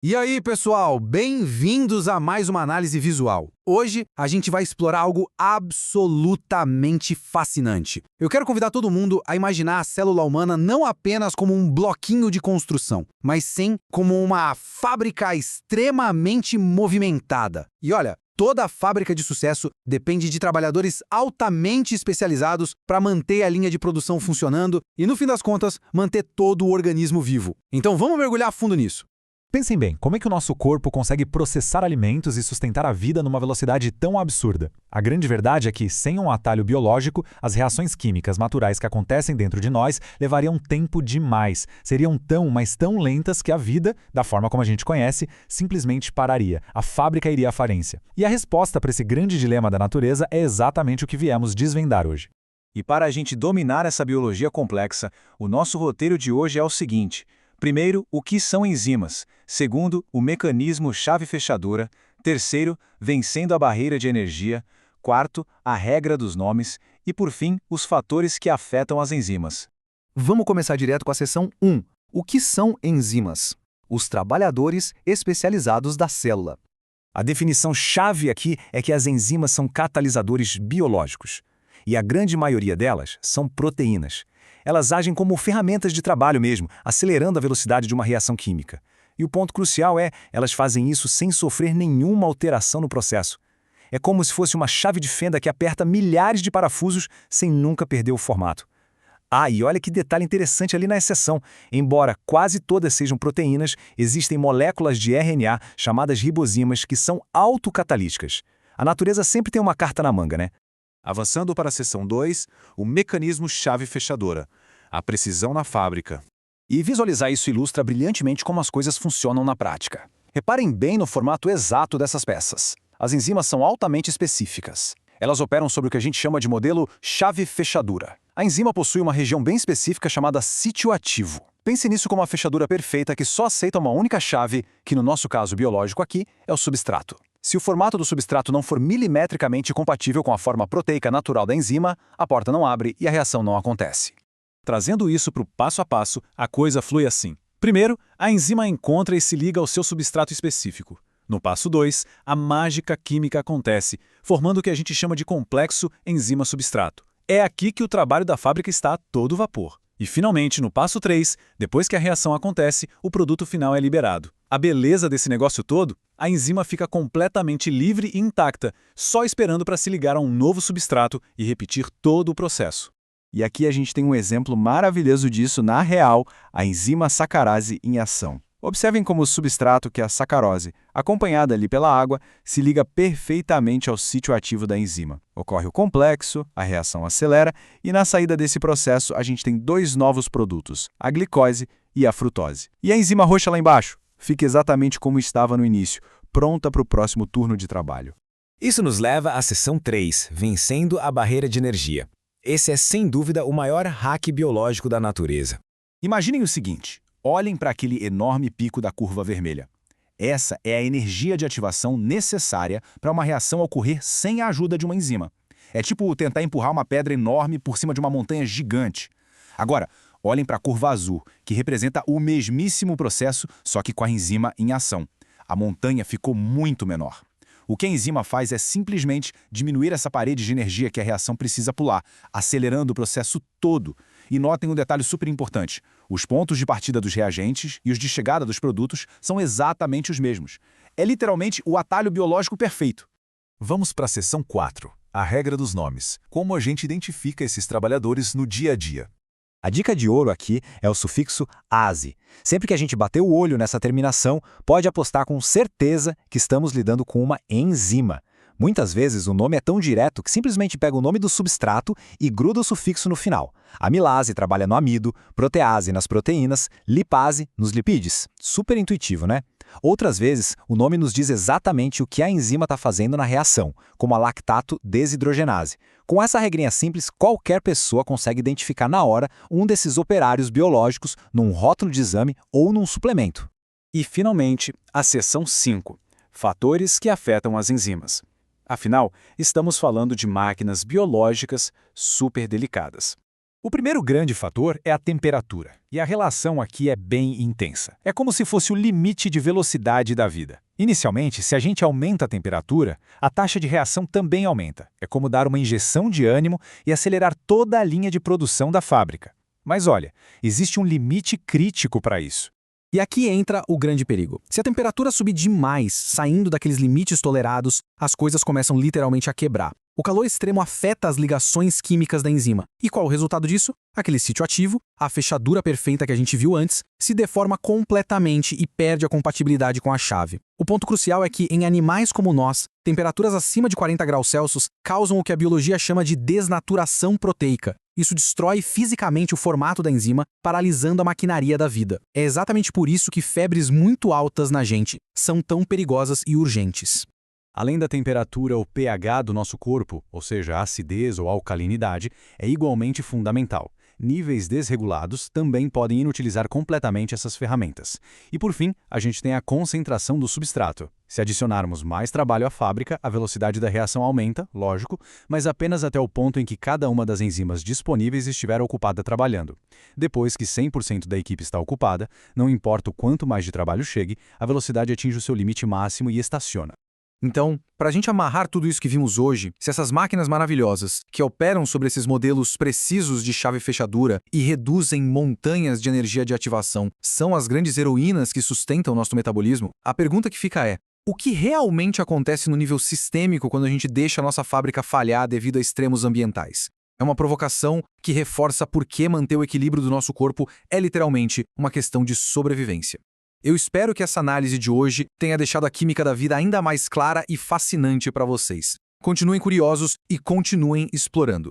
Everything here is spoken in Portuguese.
E aí, pessoal, bem-vindos a mais uma análise visual. Hoje a gente vai explorar algo absolutamente fascinante. Eu quero convidar todo mundo a imaginar a célula humana não apenas como um bloquinho de construção, mas sim como uma fábrica extremamente movimentada. E olha, toda fábrica de sucesso depende de trabalhadores altamente especializados para manter a linha de produção funcionando e, no fim das contas, manter todo o organismo vivo. Então vamos mergulhar a fundo nisso. Pensem bem, como é que o nosso corpo consegue processar alimentos e sustentar a vida numa velocidade tão absurda? A grande verdade é que, sem um atalho biológico, as reações químicas naturais que acontecem dentro de nós levariam tempo demais, seriam tão, mas tão lentas que a vida, da forma como a gente conhece, simplesmente pararia, a fábrica iria à falência. E a resposta para esse grande dilema da natureza é exatamente o que viemos desvendar hoje. E para a gente dominar essa biologia complexa, o nosso roteiro de hoje é o seguinte. Primeiro, o que são enzimas. Segundo, o mecanismo chave-fechadura. Terceiro, vencendo a barreira de energia. Quarto, a regra dos nomes. E, por fim, os fatores que afetam as enzimas. Vamos começar direto com a seção 1. O que são enzimas? Os trabalhadores especializados da célula. A definição chave aqui é que as enzimas são catalisadores biológicos. E a grande maioria delas são proteínas. Elas agem como ferramentas de trabalho mesmo, acelerando a velocidade de uma reação química. E o ponto crucial é, elas fazem isso sem sofrer nenhuma alteração no processo. É como se fosse uma chave de fenda que aperta milhares de parafusos sem nunca perder o formato. Ah, e olha que detalhe interessante ali na exceção. Embora quase todas sejam proteínas, existem moléculas de RNA chamadas ribozimas que são autocatalíticas. A natureza sempre tem uma carta na manga, né? Avançando para a seção 2, o mecanismo chave-fechadora. A precisão na fábrica. E visualizar isso ilustra brilhantemente como as coisas funcionam na prática. Reparem bem no formato exato dessas peças. As enzimas são altamente específicas. Elas operam sobre o que a gente chama de modelo chave-fechadura. A enzima possui uma região bem específica chamada sítio ativo. Pense nisso como uma fechadura perfeita que só aceita uma única chave, que no nosso caso biológico aqui é o substrato. Se o formato do substrato não for milimetricamente compatível com a forma proteica natural da enzima, a porta não abre e a reação não acontece. Trazendo isso para o passo a passo, a coisa flui assim. Primeiro, a enzima encontra e se liga ao seu substrato específico. No passo 2, a mágica química acontece, formando o que a gente chama de complexo enzima-substrato. É aqui que o trabalho da fábrica está a todo vapor. E, finalmente, no passo 3, depois que a reação acontece, o produto final é liberado. A beleza desse negócio todo? A enzima fica completamente livre e intacta, só esperando para se ligar a um novo substrato e repetir todo o processo. E aqui a gente tem um exemplo maravilhoso disso na real, a enzima sacarase em ação. Observem como o substrato, que é a sacarose, acompanhada ali pela água, se liga perfeitamente ao sítio ativo da enzima. Ocorre o complexo, a reação acelera e na saída desse processo a gente tem dois novos produtos, a glicose e a frutose. E a enzima roxa lá embaixo? Fica exatamente como estava no início, pronta para o próximo turno de trabalho. Isso nos leva à seção 3, vencendo a barreira de energia. Esse é, sem dúvida, o maior hack biológico da natureza. Imaginem o seguinte, olhem para aquele enorme pico da curva vermelha. Essa é a energia de ativação necessária para uma reação ocorrer sem a ajuda de uma enzima. É tipo tentar empurrar uma pedra enorme por cima de uma montanha gigante. Agora, olhem para a curva azul, que representa o mesmíssimo processo, só que com a enzima em ação. A montanha ficou muito menor. O que a enzima faz é simplesmente diminuir essa parede de energia que a reação precisa pular, acelerando o processo todo. E notem um detalhe super importante. Os pontos de partida dos reagentes e os de chegada dos produtos são exatamente os mesmos. É literalmente o atalho biológico perfeito. Vamos para a seção 4, a regra dos nomes. Como a gente identifica esses trabalhadores no dia a dia? A dica de ouro aqui é o sufixo -ase. Sempre que a gente bater o olho nessa terminação, pode apostar com certeza que estamos lidando com uma enzima. Muitas vezes o nome é tão direto que simplesmente pega o nome do substrato e gruda o sufixo no final. Amilase trabalha no amido, protease nas proteínas, lipase nos lipídios. Super intuitivo, né? Outras vezes, o nome nos diz exatamente o que a enzima está fazendo na reação, como a lactato desidrogenase. Com essa regrinha simples, qualquer pessoa consegue identificar na hora um desses operários biológicos num rótulo de exame ou num suplemento. E, finalmente, a seção 5, fatores que afetam as enzimas. Afinal, estamos falando de máquinas biológicas super delicadas. O primeiro grande fator é a temperatura, e a relação aqui é bem intensa. É como se fosse o limite de velocidade da vida. Inicialmente, se a gente aumenta a temperatura, a taxa de reação também aumenta. É como dar uma injeção de ânimo e acelerar toda a linha de produção da fábrica. Mas olha, existe um limite crítico para isso. E aqui entra o grande perigo. Se a temperatura subir demais, saindo daqueles limites tolerados, as coisas começam literalmente a quebrar. O calor extremo afeta as ligações químicas da enzima. E qual o resultado disso? Aquele sítio ativo, a fechadura perfeita que a gente viu antes, se deforma completamente e perde a compatibilidade com a chave. O ponto crucial é que, em animais como nós, temperaturas acima de 40 graus Celsius causam o que a biologia chama de desnaturação proteica. Isso destrói fisicamente o formato da enzima, paralisando a maquinaria da vida. É exatamente por isso que febres muito altas na gente são tão perigosas e urgentes. Além da temperatura, o pH do nosso corpo, ou seja, a acidez ou alcalinidade, é igualmente fundamental. Níveis desregulados também podem inutilizar completamente essas ferramentas. E por fim, a gente tem a concentração do substrato. Se adicionarmos mais trabalho à fábrica, a velocidade da reação aumenta, lógico, mas apenas até o ponto em que cada uma das enzimas disponíveis estiver ocupada trabalhando. Depois que 100% da equipe está ocupada, não importa o quanto mais de trabalho chegue, a velocidade atinge o seu limite máximo e estaciona. Então, para a gente amarrar tudo isso que vimos hoje, se essas máquinas maravilhosas, que operam sobre esses modelos precisos de chave e fechadura e reduzem montanhas de energia de ativação, são as grandes heroínas que sustentam o nosso metabolismo, a pergunta que fica é: o que realmente acontece no nível sistêmico quando a gente deixa a nossa fábrica falhar devido a extremos ambientais? É uma provocação que reforça por que manter o equilíbrio do nosso corpo é literalmente uma questão de sobrevivência. Eu espero que essa análise de hoje tenha deixado a química da vida ainda mais clara e fascinante para vocês. Continuem curiosos e continuem explorando.